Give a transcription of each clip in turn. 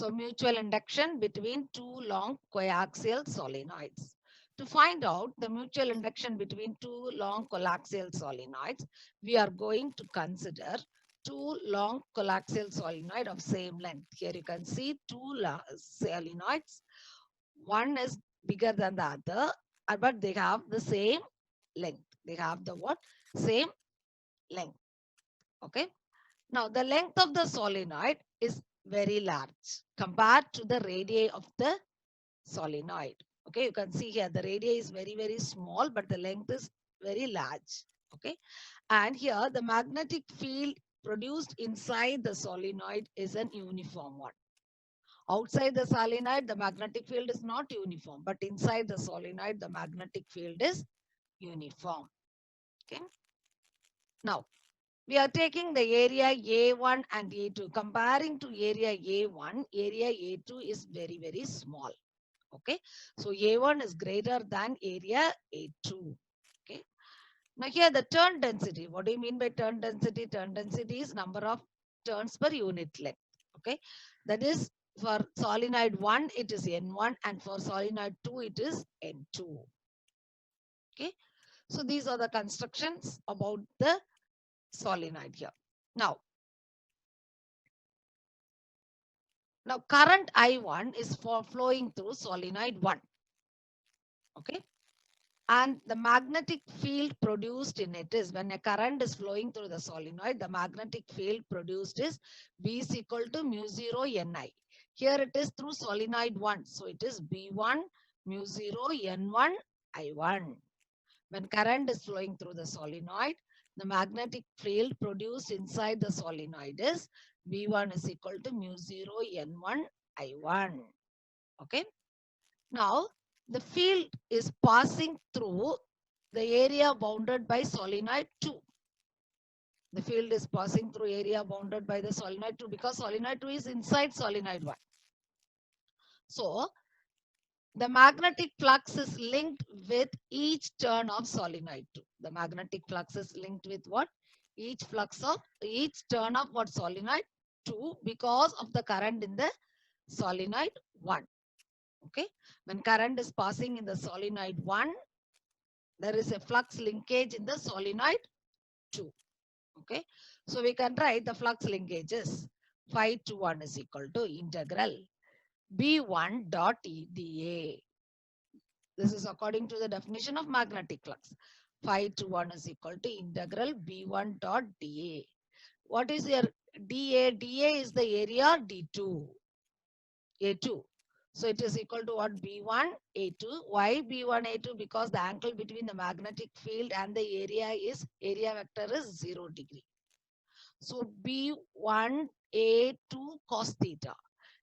So mutual induction between two long coaxial solenoids. To find out the mutual induction between two long coaxial solenoids, we are going to consider two long coaxial solenoid of same length. Here you can see two solenoids. One is bigger than the other, but they have the same length. They have the what? Same length. Okay. Now the length of the solenoid is very large compared to the radii of the solenoid. Okay, you can see here the radii is very, very small, but the length is very large. Okay, and here the magnetic field produced inside the solenoid is an uniform one. Outside the solenoid, the magnetic field is not uniform, but inside the solenoid, the magnetic field is uniform. Okay, now we are taking the area A1 and A2. Comparing to area A1, area A2 is very, very small. Okay, so A1 is greater than area A2. Okay, now here the turn density. What do you mean by turn density? Turn density is number of turns per unit length. Okay, that is for solenoid 1 it is N1 and for solenoid 2 it is N2. Okay, so these are the constructions about the solenoid here. Now current I1 is for flowing through solenoid 1. Okay. And the magnetic field produced in it is when a current is flowing through the solenoid, the magnetic field produced is B is equal to mu 0 Ni. Here it is through solenoid 1. So it is B1 mu 0 N1 I1. When current is flowing through the solenoid, the magnetic field produced inside the solenoid is B1 is equal to mu 0 N1 I1. Okay. Now, the field is passing through the area bounded by solenoid 2. The field is passing through area bounded by the solenoid 2 because solenoid 2 is inside solenoid 1. So, the magnetic flux is linked with each turn of solenoid 2. The magnetic flux is linked with what? Each turn of what? Solenoid 2 because of the current in the solenoid 1. Okay. When current is passing in the solenoid 1, there is a flux linkage in the solenoid 2. Okay. So we can write the flux linkages. Phi to 1 is equal to integral B1 dot EdA. This is according to the definition of magnetic flux. Phi to 1 is equal to integral B1 dot dA. What is your dA? dA is the area D2. A2. So it is equal to what? B1 A2. Why B1 A2? Because the angle between the magnetic field and the area vector is 0 degree. So B1 A2 cos theta.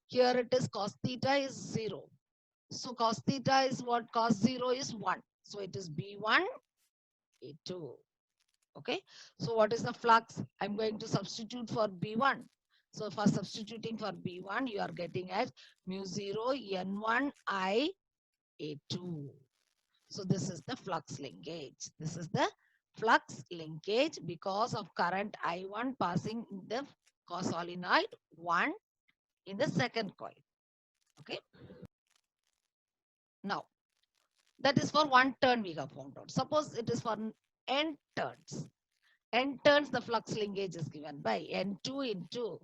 Here it is cos theta is 0. So cos theta is what? Cos 0 is 1. So it is B1 A2. Okay. So what is the flux? I'm going to substitute for B1. So for substituting for B1, you are getting as mu 0 N1 I A2. So this is the flux linkage. This is the flux linkage because of current I1 passing in the solenoid 1 in the second coil. Okay. Now, that is for one turn we have found out. Suppose it is for n turns. N turns the flux linkage is given by N2 into.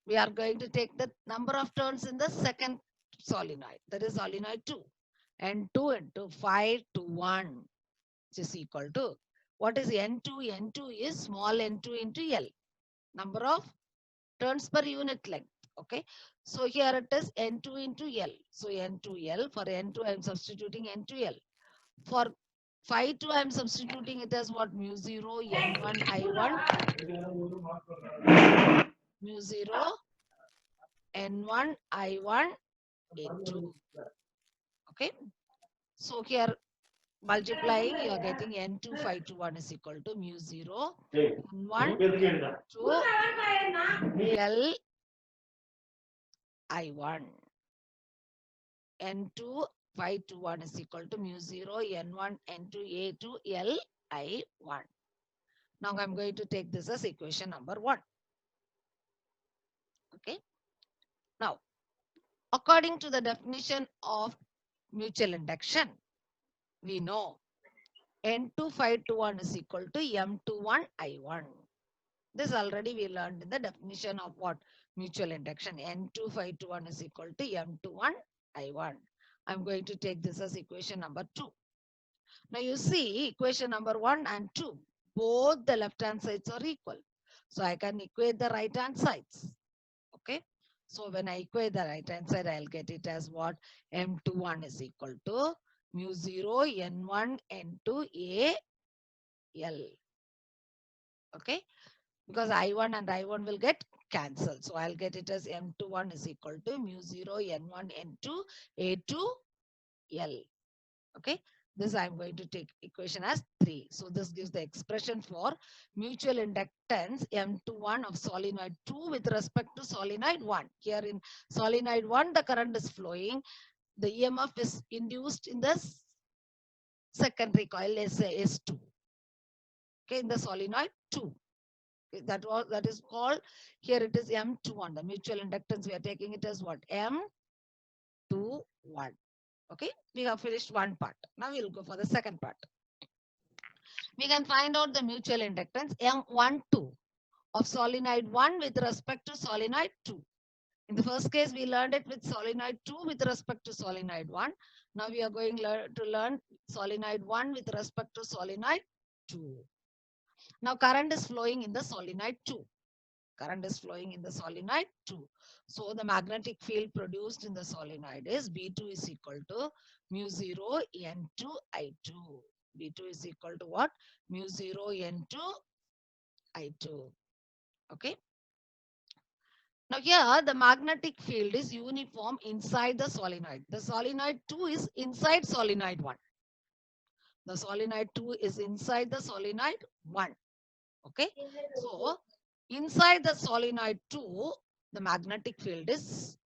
We are going to take the number of turns in the second solenoid. That is solenoid 2. N2 into 5 to 1, which is equal to. What is N2? N2 is small n2 into L. Number of turns per unit length. Okay. So here it is N2 into L. So N2L. For N2 I am substituting N2L. For phi 2 I am substituting it as what? Mu 0 N1 I1. Mu 0 N1 I1 A2. Okay. So here multiplying, you are getting N2 phi 2 1 is equal to mu 0 N1 to L I1. N2 phi 2 1 is equal to mu 0 N1 N2 A2 L I1. Now I'm going to take this as equation number 1. Okay. Now, according to the definition of mutual induction, we know N2521 is equal to M21I1. This already we learned in the definition of what? Mutual induction. N2521 is equal to M21I1. I'm going to take this as equation number 2. Now you see equation number 1 and 2. Both the left hand sides are equal. So I can equate the right hand sides. Okay. So when I equate the right hand side, I'll get it as what? M21 is equal to mu 0 N1 N2 A L. Okay. Because I1 and I1 will get cancelled. So I'll get it as M21 is equal to mu 0 N1 N2 A2 L. Okay. This I'm going to take equation as 3. So this gives the expression for mutual inductance M21 of solenoid 2 with respect to solenoid 1. Here in solenoid 1, the current is flowing. The EMF is induced in the secondary coil S2. Okay, in the solenoid 2. Okay, that is called, here it is M21. The mutual inductance, we are taking it as what? M21. Okay, we have finished one part. Now we'll go for the second part. We can find out the mutual inductance M12 of solenoid 1 with respect to solenoid 2. In the first case, we learned it with solenoid 2 with respect to solenoid 1. Now we are going to learn solenoid 1 with respect to solenoid 2. Now current is flowing in the solenoid 2. Current is flowing in the solenoid 2. So the magnetic field produced in the solenoid is B2 is equal to mu 0 N2 I2. B2 is equal to what? Mu 0 N2 I2. Okay. Now here the magnetic field is uniform inside the solenoid. The solenoid 2 is inside solenoid 1. The solenoid 2 is inside the solenoid 1. Okay. So inside the solenoid 2, the magnetic field is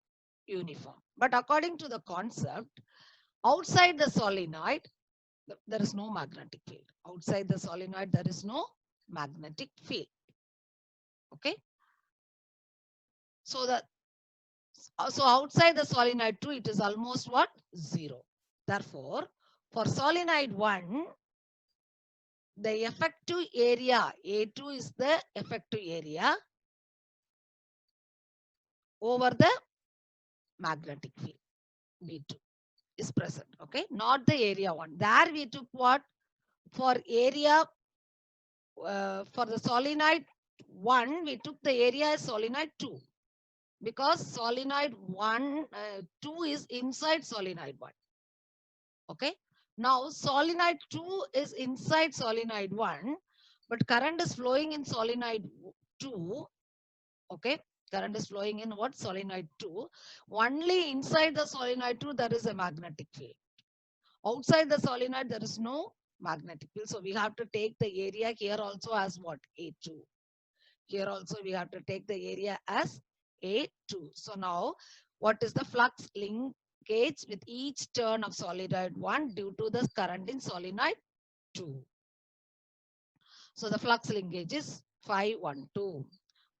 uniform. But according to the concept, outside the solenoid, there is no magnetic field. Outside the solenoid, there is no magnetic field. Okay. So outside the solenoid 2, it is almost what? 0. Therefore, for solenoid 1, the effective area, A2 is the effective area over the magnetic field, B2 is present. Okay, not the area 1. There we took what? For area, for the solenoid 1, we took the area as solenoid 2. Because solenoid 2 is inside solenoid 1. Okay. Now solenoid 2 is inside solenoid 1, but current is flowing in solenoid 2. Okay. Current is flowing in what? Solenoid 2. Only inside the solenoid 2, there is a magnetic field. Outside the solenoid, there is no magnetic field. So we have to take the area here also as what? A2. Here also we have to take the area as A2. So now, what is the flux linkage with each turn of solenoid 1 due to the current in solenoid 2? So the flux linkage is phi12.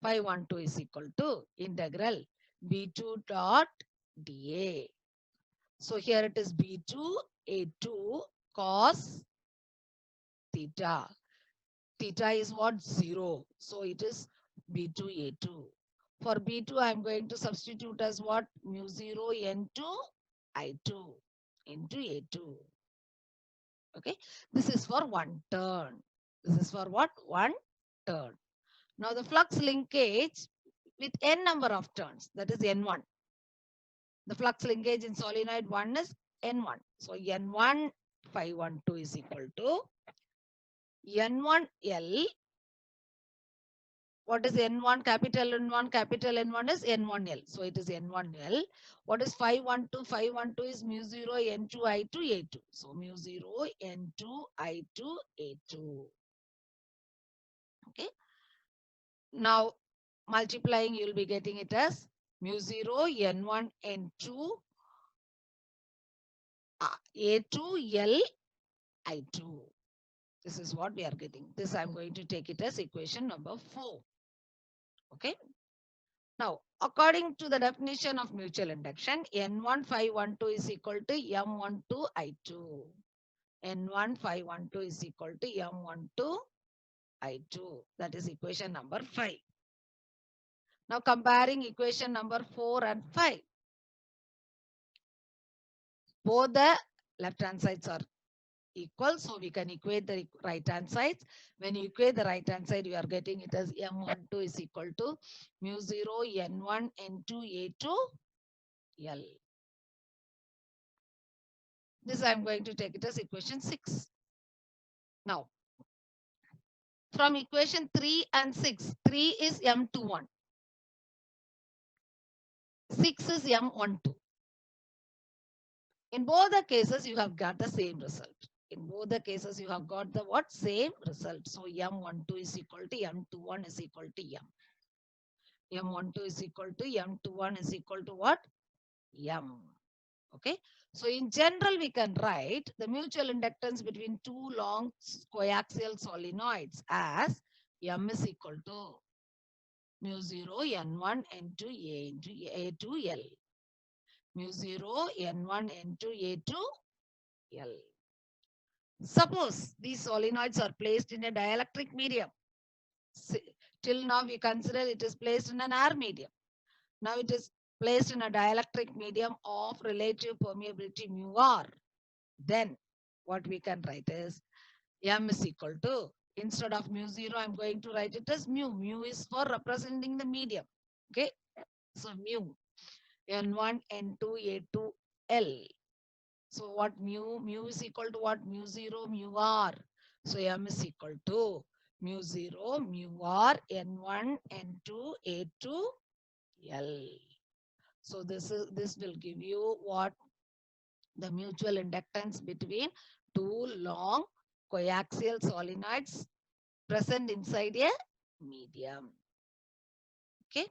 Phi12 is equal to integral B2 dot dA. So here it is B2 A2 cos theta. Theta is what? 0. So it is B2 A2. For B2, I'm going to substitute as what? Mu 0 N2 I2 into A2. Okay. This is for one turn. This is for what? One turn. Now the flux linkage with n number of turns, that is N1. The flux linkage in solenoid 1 is N1. So N1 phi12 is equal to N1L. What is N1? Capital N1, capital N1 is N1L. So it is N1L. What is phi12? Phi12 is mu 0 N2 I2 A2. So mu 0 N2 I2 A2. Okay. Now multiplying, you will be getting it as mu 0 N1 N2 A2 L I2. This is what we are getting. This I'm going to take it as equation number 4. Okay. Now, according to the definition of mutual induction, N1512 is equal to M12I2. N1512 is equal to M12I2. That is equation number 5. Now comparing equation number 4 and 5. Both the left hand sides are equal, so we can equate the right hand sides. When you equate the right hand side, you are getting it as M12 is equal to mu 0 N1 N2 A2 L. This I am going to take it as equation 6. Now, from equation 3 and 6, 3 is M21, 6 is M12. In both the cases, you have got the same result. In both the cases, you have got the what? Same result. So M12 is equal to M21 is equal to M. M12 is equal to M21 is equal to what? M. Okay. So in general, we can write the mutual inductance between two long coaxial solenoids as M is equal to mu 0 N1 N2 A into A2 L. Mu 0 N1 N2 A2 L. Suppose these solenoids are placed in a dielectric medium. Till now we consider it is placed in an air medium. Now it is placed in a dielectric medium of relative permeability mu r. Then what we can write is M is equal to, instead of mu 0, I'm going to write it as mu. Mu is for representing the medium. Okay. So mu N1, N2, A2, L. So what mu is equal to what? Mu 0, mu r. So M is equal to mu 0, mu r, N1, N2, A2, L. So this will give you what? The mutual inductance between two long coaxial solenoids present inside a medium. Okay.